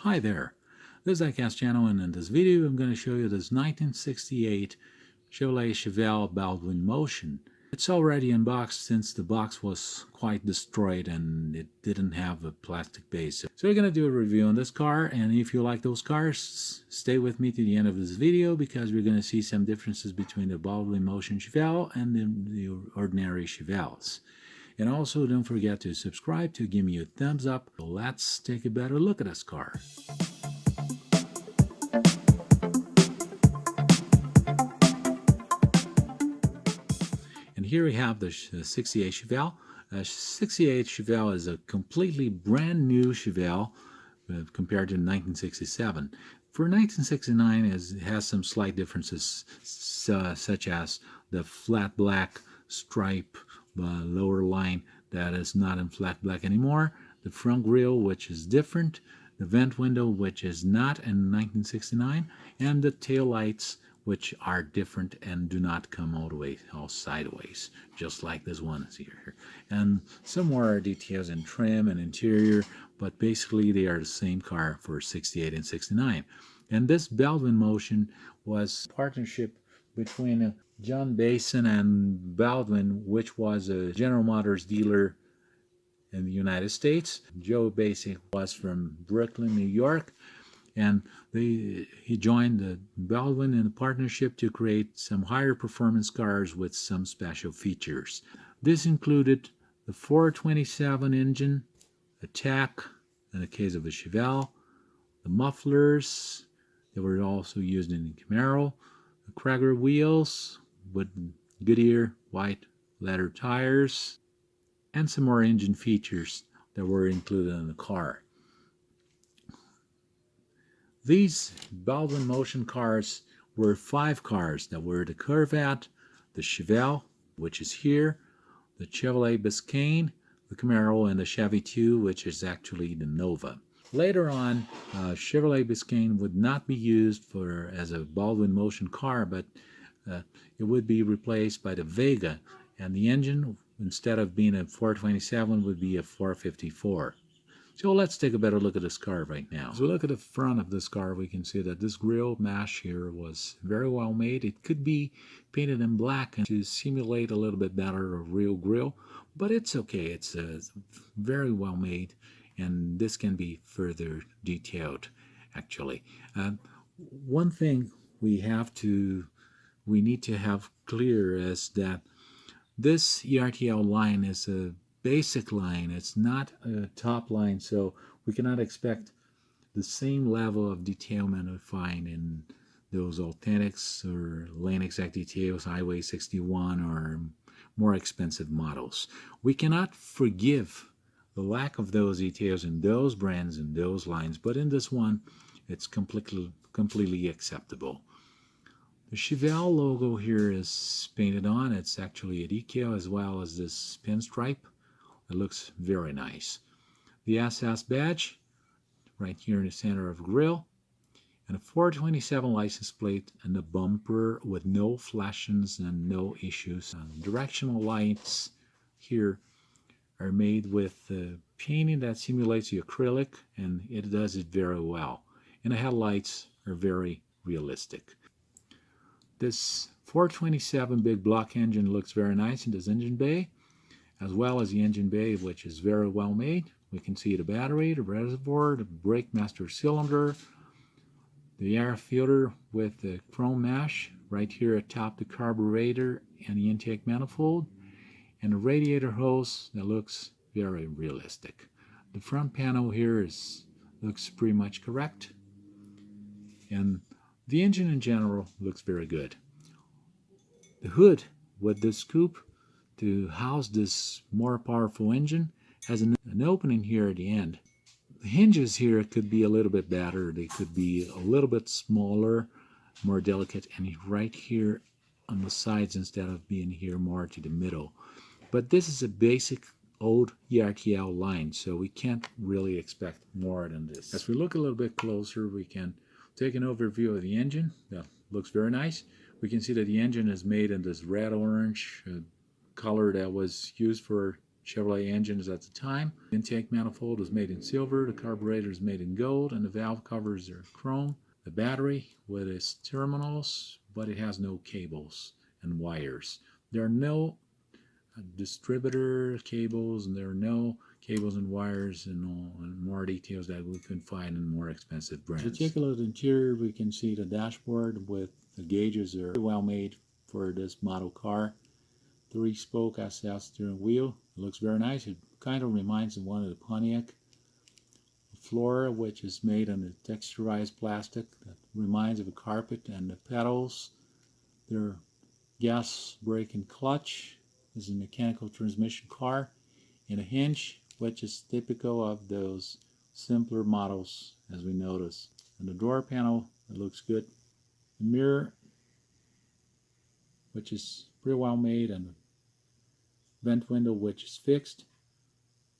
Hi there, this is Diecast channel, and in this video I'm going to show you this 1968 Chevrolet Chevelle Baldwin Motion. It's already unboxed since the box was quite destroyed and it didn't have a plastic base. So we're going to do a review on this car, and if you like those cars, stay with me to the end of this video because we're going to see some differences between the Baldwin Motion Chevelle and the ordinary Chevelles. And also don't forget to subscribe to give me a thumbs up. So let's take a better look at this car. And here we have the 68 Chevelle. 68 Chevelle is a completely brand new Chevelle compared to 1967. For 1969, it has some slight differences, such as the flat black stripe lower line that is not in flat black anymore, the front grille, which is different, the vent window, which is not in 1969, and the tail lights, which are different and do not come all the way all sideways, just like this one is here. And some more details in trim and interior, but basically they are the same car for 68 and 69. And this Baldwin Motion was a partnership between John Basin and Baldwin, which was a General Motors dealer in the United States. Joe Basin was from Brooklyn, New York, and he joined the Baldwin in a partnership to create some higher performance cars with some special features. This included the 427 engine, a tach in the case of a Chevelle, the mufflers that were also used in the Camaro, the Krager wheels with Goodyear white leather tires, and some more engine features that were included in the car. These Baldwin Motion cars were 5 cars that were the Corvette, the Chevelle, which is here, the Chevrolet Biscayne, the Camaro, and the Chevy 2, which is actually the Nova. Later on, Chevrolet Biscayne would not be used as a Baldwin Motion car, but it would be replaced by the Vega, and the engine, instead of being a 427, would be a 454. So let's take a better look at this car right now. As we look at the front of this car, we can see that this grille mesh here was very well made. It could be painted in black to simulate a little bit better a real grille, but it's okay. It's very well made, and this can be further detailed, actually. One thing we need to have clear is that this ERTL line is a basic line. It's not a top line, so we cannot expect the same level of detailment we find in those Authentics or Lane Exact details, Highway 61, or more expensive models. We cannot forgive the lack of those details in those brands and those lines, but in this one, it's completely acceptable. The Chevelle logo here is painted on. It's actually a decal as well as this pinstripe. It looks very nice. The SS badge right here in the center of the grille, and a 427 license plate and the bumper with no flashings and no issues. Directional lights here are made with painting that simulates the acrylic, and it does it very well. And the headlights are very realistic. This 427 big block engine looks very nice in this engine bay, as well as the engine bay, which is very well made. We can see the battery, the reservoir, the brake master cylinder, the air filter with the chrome mesh right here atop the carburetor and the intake manifold, and the radiator hose that looks very realistic. The front panel here looks pretty much correct, and the engine in general looks very good. The hood with this scoop to house this more powerful engine has an opening here at the end. The hinges here could be a little bit better. They could be a little bit smaller, more delicate, and right here on the sides instead of being here more to the middle. But this is a basic old ERTL line, so we can't really expect more than this. As we look a little bit closer, we can take an overview of the engine. That looks very nice. We can see that the engine is made in this red-orange color that was used for Chevrolet engines at the time. The intake manifold is made in silver, the carburetor is made in gold, and the valve covers are chrome. The battery with its terminals, but it has no cables and wires. There are no distributor cables, and there are no cables and wires and more details that we can find in more expensive brands. If you take a look at the interior, we can see the dashboard with the gauges are well made for this model car. 3-spoke SS steering wheel. It looks very nice. It kind of reminds of one of the Pontiac. The floor, which is made on a texturized plastic that reminds of a carpet, and the pedals, they're gas, brake, and clutch. This is a mechanical transmission car, and a hinge, which is typical of those simpler models, as we notice. And the door panel, it looks good. The mirror, which is pretty well made, and the vent window, which is fixed.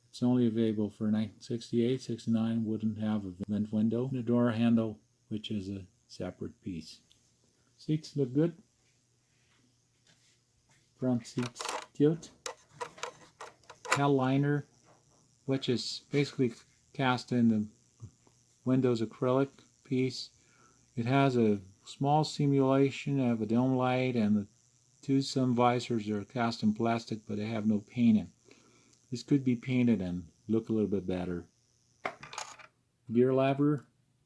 It's only available for 1968. 69 wouldn't have a vent window. The door handle, which is a separate piece. Seats look good. Front seats tilt. Tail liner, which is basically cast in the Windows acrylic piece. It has a small simulation of a dome light, and the two sun visors are cast in plastic, but they have no painting. This could be painted and look a little bit better. Gear lever.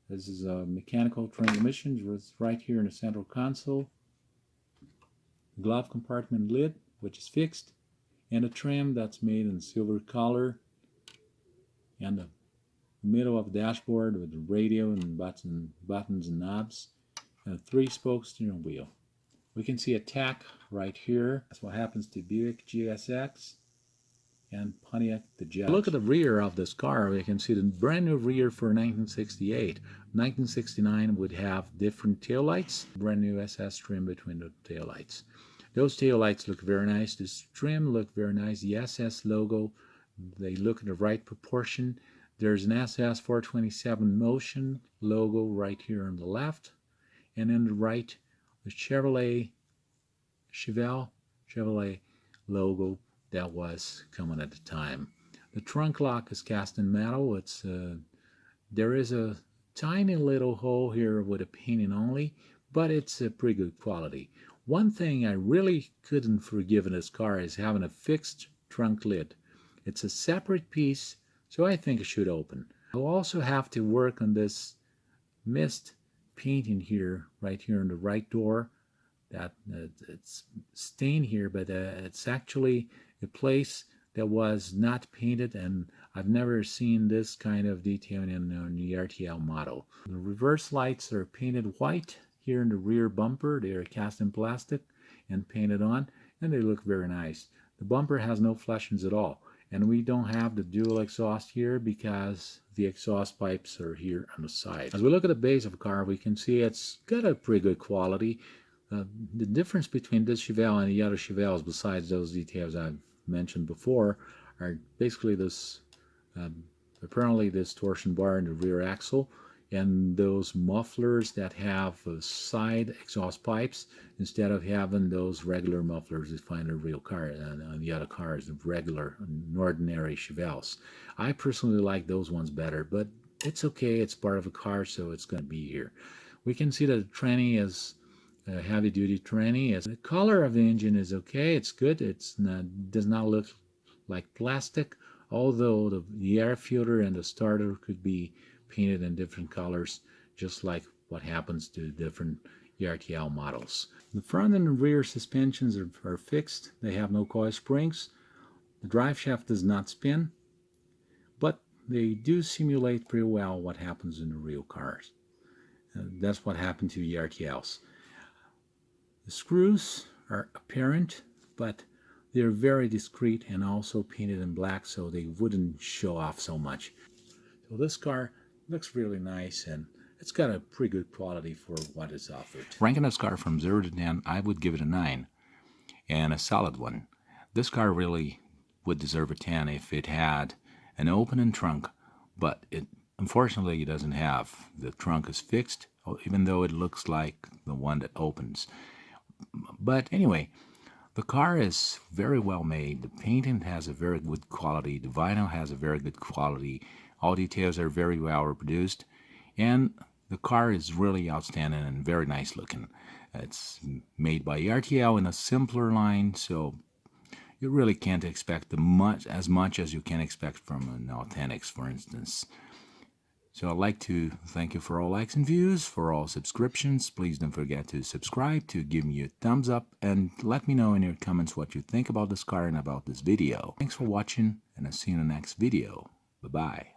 This is a mechanical transmission. It's right here in the central console. Glove compartment lid, which is fixed, and a trim that's made in silver color, and the middle of the dashboard with the radio and buttons and knobs, and a 3-spoke steering wheel. We can see a tack right here. That's what happens to Buick GSX and Pontiac the Judge. Look at the rear of this car. We can see the brand new rear for 1968. 1969 would have different taillights, brand new SS trim between the taillights. Those taillights look very nice. This trim look very nice. The SS logo, they look in the right proportion. There's an SS 427 Motion logo right here on the left, and on the right, the Chevelle logo that was coming at the time. The trunk lock is cast in metal. There is a tiny little hole here with a painting only, but it's a pretty good quality. One thing I really couldn't forgive in this car is having a fixed trunk lid. It's a separate piece, so I think it should open. I'll also have to work on this mist painting here, right here on the right door. That it's stained here, but it's actually a place that was not painted, and I've never seen this kind of detailing in the ERTL model. The reverse lights are painted white here in the rear bumper. They are cast in plastic and painted on, and they look very nice. The bumper has no flashings at all, and we don't have the dual exhaust here because the exhaust pipes are here on the side. As we look at the base of the car, we can see it's got a pretty good quality. The difference between this Chevelle and the other Chevelles, besides those details I've mentioned before, are basically this, apparently this torsion bar in the rear axle, and those mufflers that have side exhaust pipes instead of having those regular mufflers you find in a real car on the other cars, the regular and ordinary Chevelles. I personally like those ones better, but it's okay. It's part of a car, so it's going to be here. We can see that the tranny is a heavy-duty tranny. The color of the engine is okay. It's good. Does not look like plastic, although the air filter and the starter could be painted in different colors, just like what happens to different ERTL models. The front and the rear suspensions are fixed. They have no coil springs. The drive shaft does not spin, but they do simulate pretty well what happens in the real cars. That's what happened to ERTLs. The screws are apparent, but they're very discreet and also painted in black, so they wouldn't show off so much. So this car looks really nice, and it's got a pretty good quality for what is offered. Ranking this car from 0 to 10, I would give it a 9, and a solid one. This car really would deserve a 10 if it had an opening trunk, but unfortunately it doesn't have. The trunk is fixed, even though it looks like the one that opens. But anyway, The car is very well made. The painting has a very good quality. The vinyl has a very good quality. All details are very well reproduced. And the car is really outstanding and very nice looking. It's made by ERTL in a simpler line, so you really can't expect as much as you can expect from an Authentics, for instance. So I'd like to thank you for all likes and views, for all subscriptions. Please don't forget to subscribe, to give me a thumbs up, and let me know in your comments what you think about this car and about this video. Thanks for watching, and I'll see you in the next video. Bye-bye.